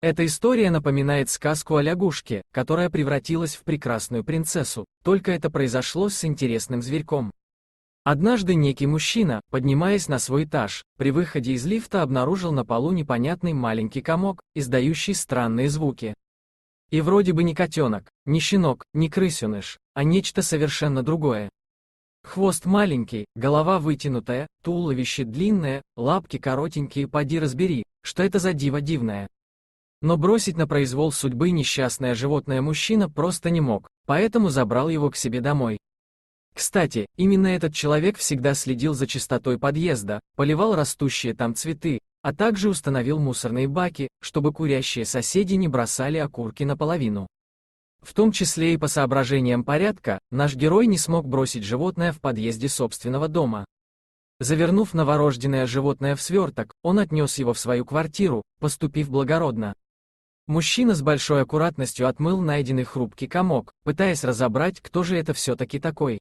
Эта история напоминает сказку о лягушке, которая превратилась в прекрасную принцессу, только это произошло с интересным зверьком. Однажды некий мужчина, поднимаясь на свой этаж, при выходе из лифта обнаружил на полу непонятный маленький комок, издающий странные звуки. И вроде бы не котенок, не щенок, не крысеныш, а нечто совершенно другое. Хвост маленький, голова вытянутая, туловище длинное, лапки коротенькие, поди разбери, что это за диво дивное. Но бросить на произвол судьбы несчастное животное мужчина просто не мог, поэтому забрал его к себе домой. Кстати, именно этот человек всегда следил за чистотой подъезда, поливал растущие там цветы, а также установил мусорные баки, чтобы курящие соседи не бросали окурки наполовину. В том числе и по соображениям порядка, наш герой не смог бросить животное в подъезде собственного дома. Завернув новорожденное животное в сверток, он отнес его в свою квартиру, поступив благородно. Мужчина с большой аккуратностью отмыл найденный хрупкий комок, пытаясь разобрать, кто же это все-таки такой.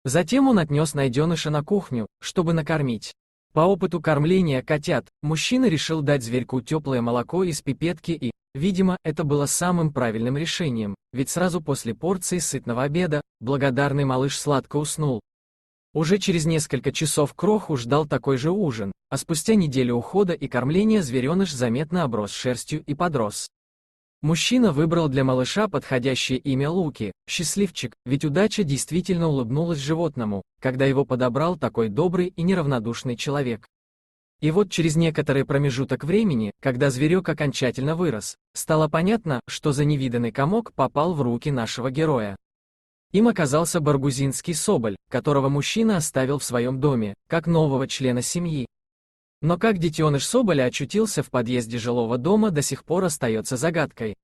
Затем он отнес найденыша на кухню, чтобы накормить. По опыту кормления котят, мужчина решил дать зверьку теплое молоко из пипетки и, видимо, это было самым правильным решением, ведь сразу после порции сытного обеда, благодарный малыш сладко уснул. Уже через несколько часов кроху ждал такой же ужин, а спустя неделю ухода и кормления звереныш заметно оброс шерстью и подрос. Мужчина выбрал для малыша подходящее имя Луки, счастливчик, ведь удача действительно улыбнулась животному, когда его подобрал такой добрый и неравнодушный человек. И вот через некоторый промежуток времени, когда зверек окончательно вырос, стало понятно, что за невиданный комок попал в руки нашего героя. Им оказался баргузинский соболь, которого мужчина оставил в своем доме, как нового члена семьи. Но как детеныш соболя очутился в подъезде жилого дома, до сих пор остается загадкой.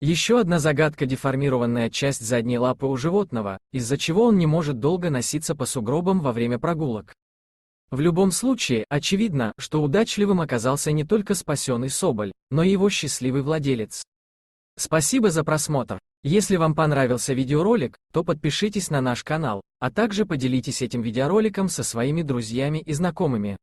Еще одна загадка — деформированная часть задней лапы у животного, из-за чего он не может долго носиться по сугробам во время прогулок. В любом случае, очевидно, что удачливым оказался не только спасенный соболь, но и его счастливый владелец. Спасибо за просмотр. Если вам понравился видеоролик, то подпишитесь на наш канал, а также поделитесь этим видеороликом со своими друзьями и знакомыми.